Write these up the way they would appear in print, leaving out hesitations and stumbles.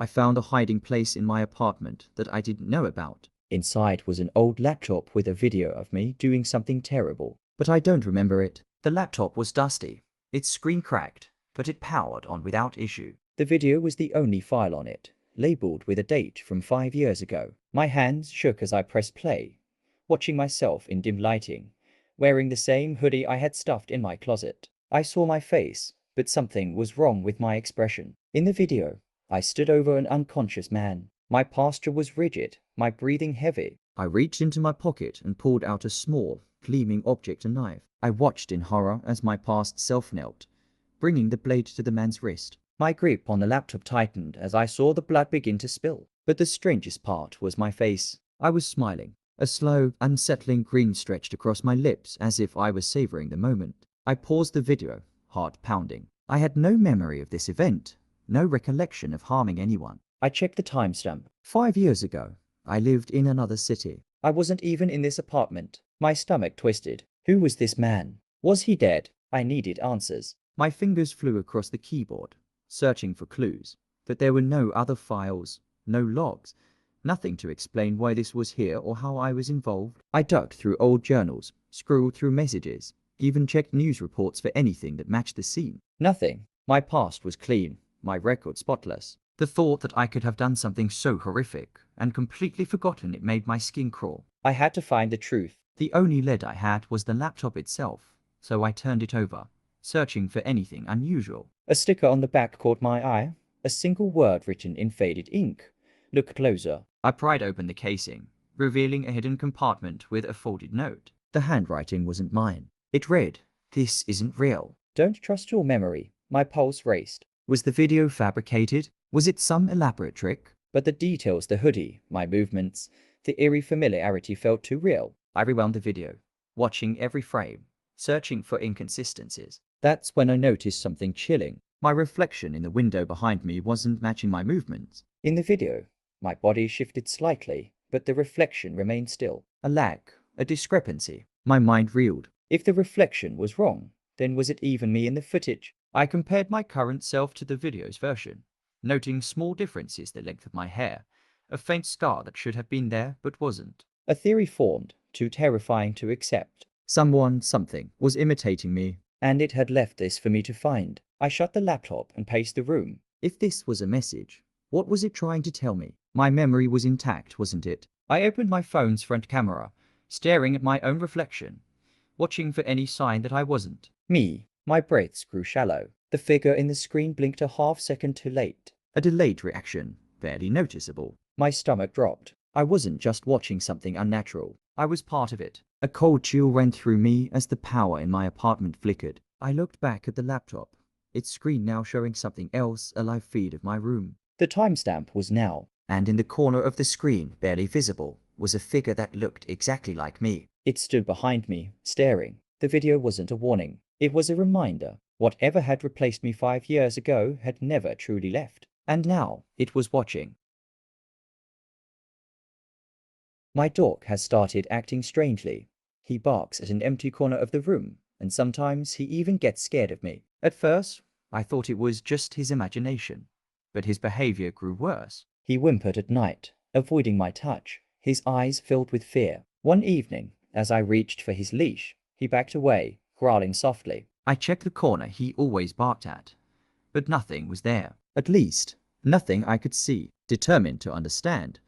I found a hiding place in my apartment that I didn't know about. Inside was an old laptop with a video of me doing something terrible, but I don't remember it. The laptop was dusty, its screen cracked, but it powered on without issue. The video was the only file on it, labeled with a date from 5 years ago. My hands shook as I pressed play, watching myself in dim lighting, wearing the same hoodie I had stuffed in my closet. I saw my face, but something was wrong with my expression. In the video, I stood over an unconscious man. My posture was rigid, my breathing heavy. I reached into my pocket and pulled out a small, gleaming object, a knife. I watched in horror as my past self knelt, bringing the blade to the man's wrist. My grip on the laptop tightened as I saw the blood begin to spill. But the strangest part was my face. I was smiling. A slow, unsettling grin stretched across my lips as if I was savoring the moment. I paused the video, heart pounding. I had no memory of this event, no recollection of harming anyone. I checked the timestamp. 5 years ago, I lived in another city. I wasn't even in this apartment. My stomach twisted. Who was this man? Was he dead? I needed answers. My fingers flew across the keyboard, searching for clues, but there were no other files, no logs, nothing to explain why this was here or how I was involved. I dug through old journals, scrolled through messages, even checked news reports for anything that matched the scene. Nothing. My past was clean, my record spotless. The thought that I could have done something so horrific and completely forgotten it made my skin crawl. I had to find the truth. The only lead I had was the laptop itself, so I turned it over, searching for anything unusual. A sticker on the back caught my eye, a single word written in faded ink. Look closer. I pried open the casing, revealing a hidden compartment with a folded note. The handwriting wasn't mine. It read, "This isn't real. Don't trust your memory." My pulse raced. Was the video fabricated? Was it some elaborate trick? But the details, the hoodie, my movements, the eerie familiarity felt too real. I rewound the video, watching every frame, searching for inconsistencies. That's when I noticed something chilling. My reflection in the window behind me wasn't matching my movements. In the video, my body shifted slightly, but the reflection remained still. A lag, a discrepancy. My mind reeled. If the reflection was wrong, then was it even me in the footage? I compared my current self to the video's version, noting small differences: the length of my hair, a faint scar that should have been there but wasn't. A theory formed, too terrifying to accept. Someone, something, was imitating me, and it had left this for me to find. I shut the laptop and paced the room. If this was a message, what was it trying to tell me? My memory was intact, wasn't it? I opened my phone's front camera, staring at my own reflection, watching for any sign that I wasn't me. My breaths grew shallow. The figure in the screen blinked a half-second too late. A delayed reaction, barely noticeable. My stomach dropped. I wasn't just watching something unnatural. I was part of it. A cold chill ran through me as the power in my apartment flickered. I looked back at the laptop, its screen now showing something else, a live feed of my room. The timestamp was now, and in the corner of the screen, barely visible, was a figure that looked exactly like me. It stood behind me, staring. The video wasn't a warning. It was a reminder. Whatever had replaced me 5 years ago had never truly left. And now, it was watching. My dog has started acting strangely. He barks at an empty corner of the room, and sometimes he even gets scared of me. At first, I thought it was just his imagination, but his behavior grew worse. He whimpered at night, avoiding my touch, his eyes filled with fear. One evening, as I reached for his leash, he backed away, growling softly. I checked the corner he always barked at, but nothing was there. At least, nothing I could see. Determined to understand,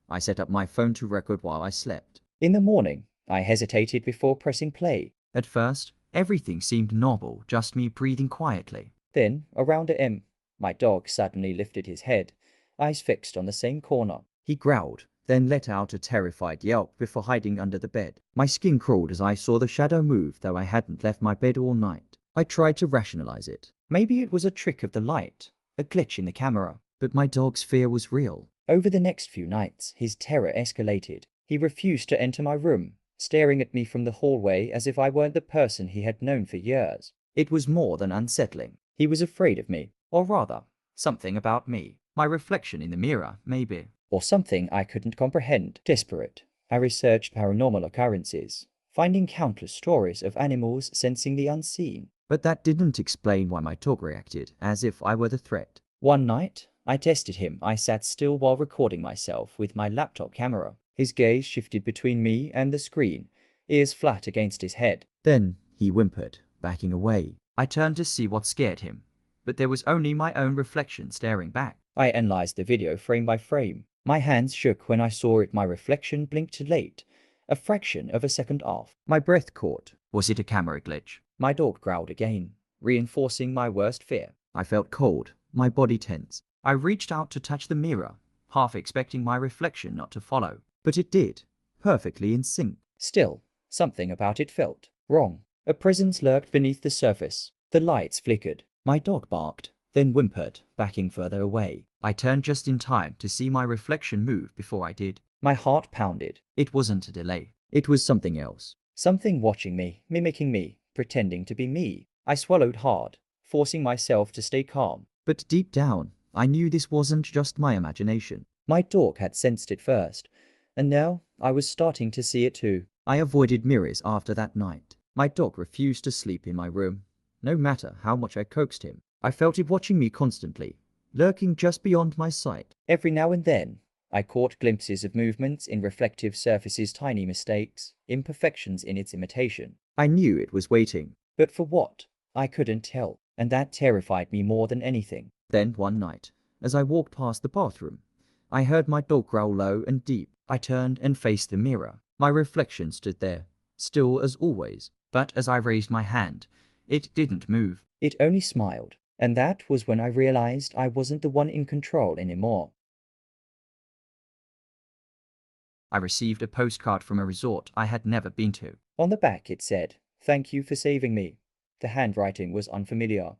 I set up my phone to record while I slept. In the morning, I hesitated before pressing play. At first, everything seemed normal, just me breathing quietly. Then, around a.m., my dog suddenly lifted his head, eyes fixed on the same corner. He growled, then let out a terrified yelp before hiding under the bed. My skin crawled as I saw the shadow move, though I hadn't left my bed all night. I tried to rationalize it. Maybe it was a trick of the light, a glitch in the camera. But my dog's fear was real. Over the next few nights, his terror escalated. He refused to enter my room, staring at me from the hallway as if I weren't the person he had known for years. It was more than unsettling. He was afraid of me, or rather, something about me. My reflection in the mirror, maybe. Or something I couldn't comprehend. Desperate, I researched paranormal occurrences, finding countless stories of animals sensing the unseen. But that didn't explain why my dog reacted as if I were the threat. One night, I tested him. I sat still while recording myself with my laptop camera. His gaze shifted between me and the screen, ears flat against his head. Then he whimpered, backing away. I turned to see what scared him, but there was only my own reflection staring back. I analyzed the video frame by frame. My hands shook when I saw it. My reflection blinked late, a fraction of a second off. My breath caught. Was it a camera glitch? My dog growled again, reinforcing my worst fear. I felt cold, my body tense. I reached out to touch the mirror, half expecting my reflection not to follow. But it did, perfectly in sync. Still, something about it felt wrong. A presence lurked beneath the surface. The lights flickered. My dog barked, then whimpered, backing further away. I turned just in time to see my reflection move before I did. My heart pounded. It wasn't a delay. It was something else. Something watching me, mimicking me, pretending to be me. I swallowed hard, forcing myself to stay calm. But deep down, I knew this wasn't just my imagination. My dog had sensed it first, and now I was starting to see it too. I avoided mirrors after that night. My dog refused to sleep in my room, no matter how much I coaxed him. I felt it watching me constantly, lurking just beyond my sight. Every now and then, I caught glimpses of movements in reflective surfaces, tiny mistakes, imperfections in its imitation. I knew it was waiting, but for what? I couldn't tell, and that terrified me more than anything. Then one night, as I walked past the bathroom, I heard my dog growl low and deep. I turned and faced the mirror. My reflection stood there, still as always, but as I raised my hand, it didn't move. It only smiled, and that was when I realized I wasn't the one in control anymore. I received a postcard from a resort I had never been to. On the back it said, "Thank you for saving me." The handwriting was unfamiliar,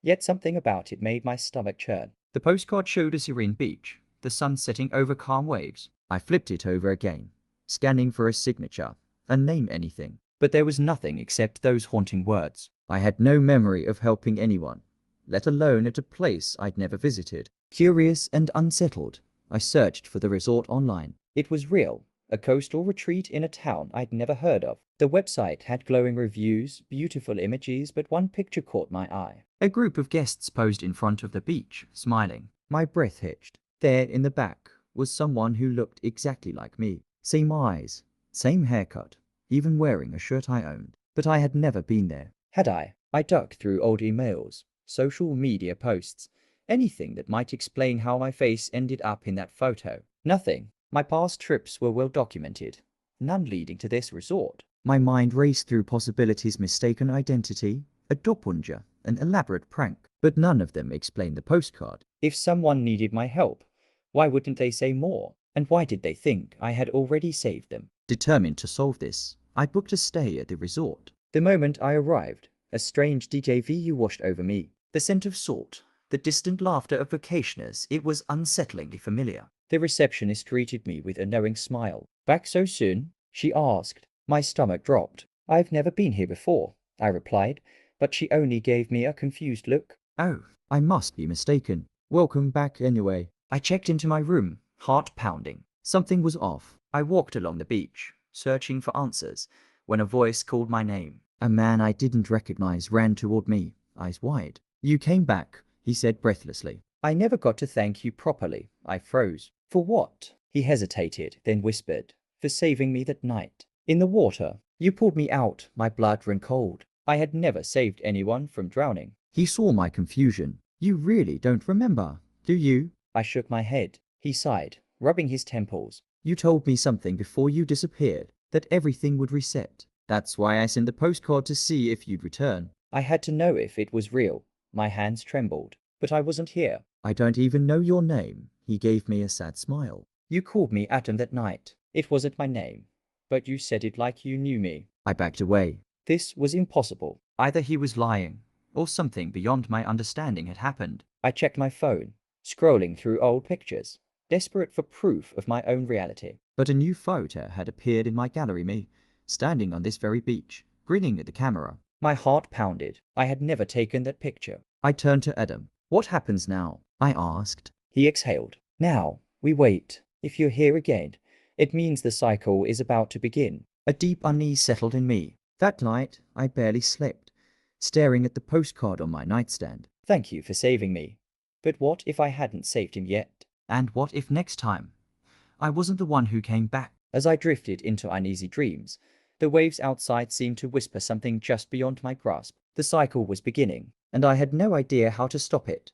yet something about it made my stomach churn. The postcard showed a serene beach, the sun setting over calm waves. I flipped it over again, scanning for a signature, a name, anything. But there was nothing except those haunting words. I had no memory of helping anyone, let alone at a place I'd never visited. Curious and unsettled, I searched for the resort online. It was real, a coastal retreat in a town I'd never heard of. The website had glowing reviews, beautiful images, but one picture caught my eye. A group of guests posed in front of the beach, smiling. My breath hitched. There in the back was someone who looked exactly like me. Same eyes, same haircut, even wearing a shirt I owned. But I had never been there. Had I? I dug through old emails, social media posts, anything that might explain how my face ended up in that photo. Nothing. My past trips were well documented, none leading to this resort. My mind raced through possibilities: mistaken identity, a doppelganger, an elaborate prank. But none of them explained the postcard. If someone needed my help, why wouldn't they say more? And why did they think I had already saved them? Determined to solve this, I booked a stay at the resort. The moment I arrived, a strange déjà vu washed over me. The scent of salt, the distant laughter of vacationers, it was unsettlingly familiar. The receptionist greeted me with a knowing smile. "Back so soon?" she asked. My stomach dropped. "I've never been here before," I replied, but she only gave me a confused look. "Oh, I must be mistaken. Welcome back anyway." I checked into my room, heart pounding. Something was off. I walked along the beach, searching for answers, when a voice called my name. A man I didn't recognize ran toward me, eyes wide. "You came back," he said breathlessly. "I never got to thank you properly." I froze. "For what?" He hesitated, then whispered, "For saving me that night. In the water. You pulled me out." My blood ran cold. I had never saved anyone from drowning. He saw my confusion. "You really don't remember, do you?" I shook my head. He sighed, rubbing his temples. "You told me something before you disappeared, that everything would reset. That's why I sent the postcard, to see if you'd return." I had to know if it was real. My hands trembled. "But I wasn't here." "I don't even know your name." He gave me a sad smile. "You called me Adam that night. It wasn't my name, but you said it like you knew me." I backed away. This was impossible. Either he was lying, or something beyond my understanding had happened. I checked my phone, scrolling through old pictures, desperate for proof of my own reality. But a new photo had appeared in my gallery, me, standing on this very beach, grinning at the camera. My heart pounded. I had never taken that picture. I turned to Adam. "What happens now?" I asked. He exhaled. "Now, we wait. If you're here again, it means the cycle is about to begin." A deep unease settled in me. That night, I barely slept, staring at the postcard on my nightstand. "Thank you for saving me. But what if I hadn't saved him yet? And what if next time I wasn't the one who came back? As I drifted into uneasy dreams, the waves outside seemed to whisper something just beyond my grasp. The cycle was beginning, and I had no idea how to stop it.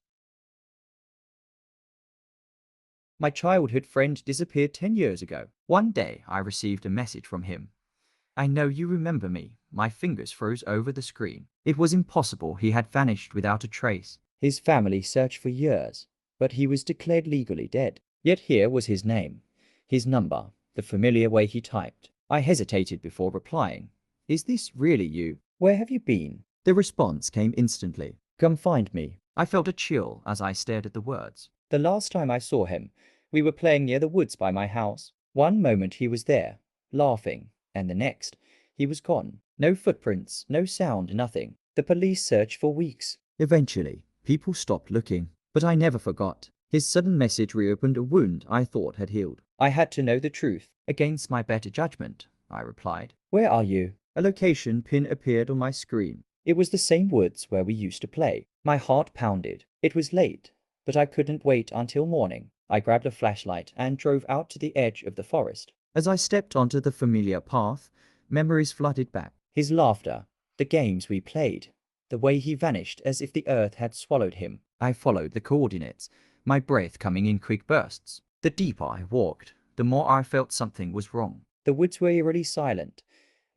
My childhood friend disappeared 10 years ago. One day, I received a message from him. "I know you remember me." My fingers froze over the screen. It was impossible. He had vanished without a trace. His family searched for years, but he was declared legally dead. Yet here was his name, his number, the familiar way he typed. I hesitated before replying. "Is this really you? Where have you been?" The response came instantly. "Come find me." I felt a chill as I stared at the words. The last time I saw him, we were playing near the woods by my house. One moment he was there, laughing, and the next, he was gone. No footprints, no sound, nothing. The police searched for weeks. Eventually, people stopped looking, but I never forgot. His sudden message reopened a wound I thought had healed. I had to know the truth. Against my better judgment, I replied. "Where are you?" A location pin appeared on my screen. It was the same woods where we used to play. My heart pounded. It was late, but I couldn't wait until morning. I grabbed a flashlight and drove out to the edge of the forest. As I stepped onto the familiar path, memories flooded back. His laughter, the games we played, the way he vanished as if the earth had swallowed him. I followed the coordinates, my breath coming in quick bursts. The deeper I walked, the more I felt something was wrong. The woods were eerily silent.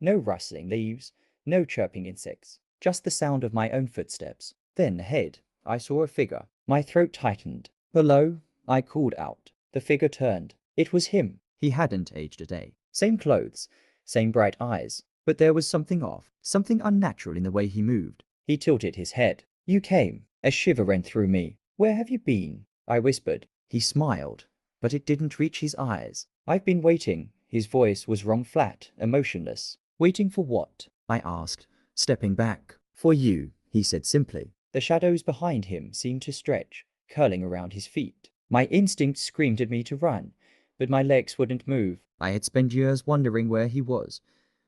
No rustling leaves, no chirping insects, just the sound of my own footsteps. Then ahead, I saw a figure. My throat tightened. "Hello?" I called out. The figure turned. It was him. He hadn't aged a day. Same clothes, same bright eyes. But there was something off, something unnatural in the way he moved. He tilted his head. "You came." A shiver ran through me. "Where have you been?" I whispered. He smiled, but it didn't reach his eyes. "I've been waiting." His voice was wrong, flat, emotionless. "Waiting for what?" I asked, stepping back. "For you," he said simply. The shadows behind him seemed to stretch, curling around his feet. My instinct screamed at me to run, but my legs wouldn't move. I had spent years wondering where he was,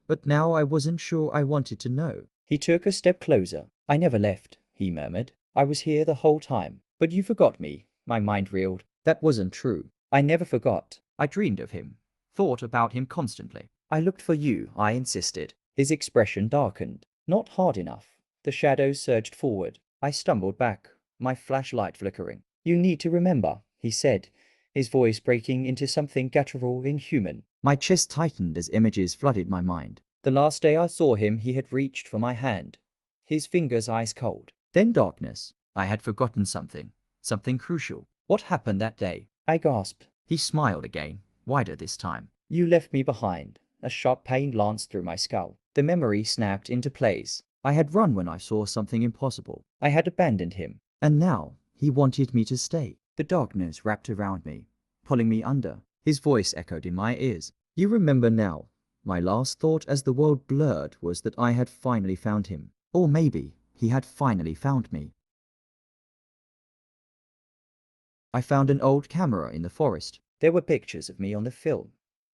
but now I wasn't sure I wanted to know. He took a step closer. "I never left," he murmured. "I was here the whole time. But you forgot me." My mind reeled. That wasn't true. I never forgot. I dreamed of him, thought about him constantly. "I looked for you," I insisted. His expression darkened. "Not hard enough." The shadows surged forward. I stumbled back, my flashlight flickering. "You need to remember," he said, his voice breaking into something guttural, inhuman. My chest tightened as images flooded my mind. The last day I saw him, he had reached for my hand, his fingers ice cold. Then darkness. I had forgotten something, something crucial. "What happened that day?" I gasped. He smiled again, wider this time. "You left me behind." A sharp pain lanced through my skull. The memory snapped into place. I had run when I saw something impossible. I had abandoned him. And now, he wanted me to stay. The darkness wrapped around me, pulling me under. His voice echoed in my ears. "You remember now." My last thought as the world blurred was that I had finally found him. Or maybe he had finally found me. I found an old camera in the forest. There were pictures of me on the film,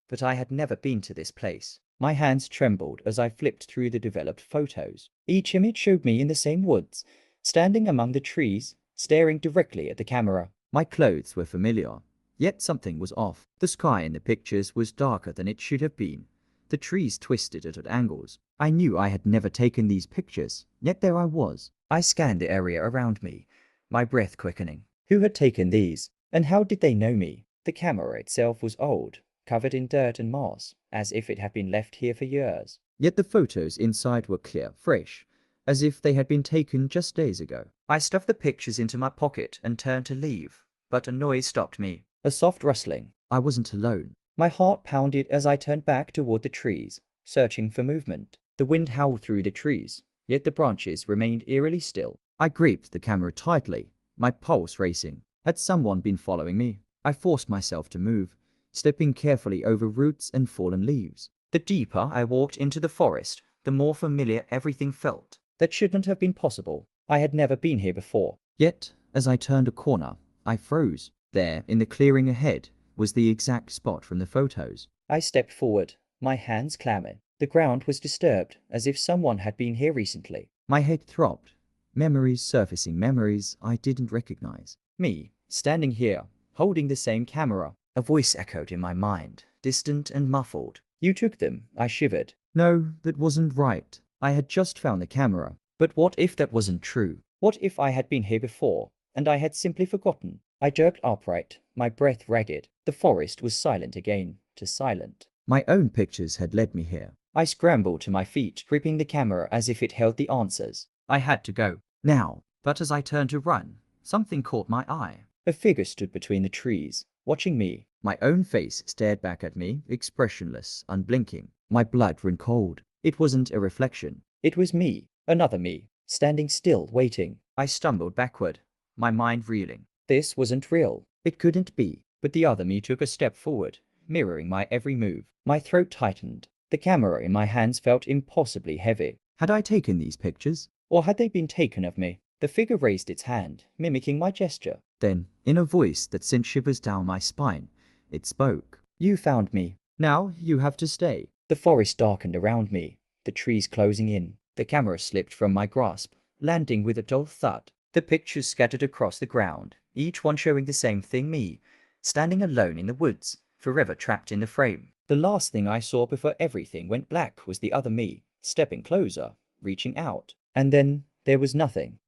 but I had never been to this place. My hands trembled as I flipped through the developed photos. Each image showed me in the same woods, standing among the trees, staring directly at the camera. My clothes were familiar, yet something was off. The sky in the pictures was darker than it should have been. The trees twisted at angles. I knew I had never taken these pictures, yet there I was. I scanned the area around me, my breath quickening. Who had taken these, and how did they know me? The camera itself was old, covered in dirt and moss, as if it had been left here for years. Yet the photos inside were clear, fresh, as if they had been taken just days ago. I stuffed the pictures into my pocket and turned to leave, but a noise stopped me. A soft rustling. I wasn't alone. My heart pounded as I turned back toward the trees, searching for movement. The wind howled through the trees, yet the branches remained eerily still. I gripped the camera tightly, my pulse racing. Had someone been following me? I forced myself to move, stepping carefully over roots and fallen leaves. The deeper I walked into the forest, the more familiar everything felt. That shouldn't have been possible. I had never been here before. Yet, as I turned a corner, I froze. There, in the clearing ahead, was the exact spot from the photos. I stepped forward, my hands clammy. The ground was disturbed, as if someone had been here recently. My head throbbed. Memories surfacing, memories I didn't recognize. Me, standing here, holding the same camera. A voice echoed in my mind, distant and muffled. You took them, I shivered. No, that wasn't right. I had just found the camera. But what if that wasn't true? What if I had been here before, and I had simply forgotten? I jerked upright, my breath ragged. The forest was silent again, too silent. My own pictures had led me here. I scrambled to my feet, gripping the camera as if it held the answers. I had to go. Now. But as I turned to run, something caught my eye. A figure stood between the trees, watching me. My own face stared back at me, expressionless, unblinking. My blood ran cold. It wasn't a reflection. It was me, another me, standing still, waiting. I stumbled backward, my mind reeling. This wasn't real. It couldn't be. But the other me took a step forward, mirroring my every move. My throat tightened. The camera in my hands felt impossibly heavy. Had I taken these pictures? Or had they been taken of me? The figure raised its hand, mimicking my gesture. Then, in a voice that sent shivers down my spine, it spoke. You found me. Now you have to stay. The forest darkened around me, the trees closing in. The camera slipped from my grasp, landing with a dull thud. The pictures scattered across the ground, each one showing the same thing, me, standing alone in the woods, forever trapped in the frame. The last thing I saw before everything went black was the other me, stepping closer, reaching out. And then there was nothing.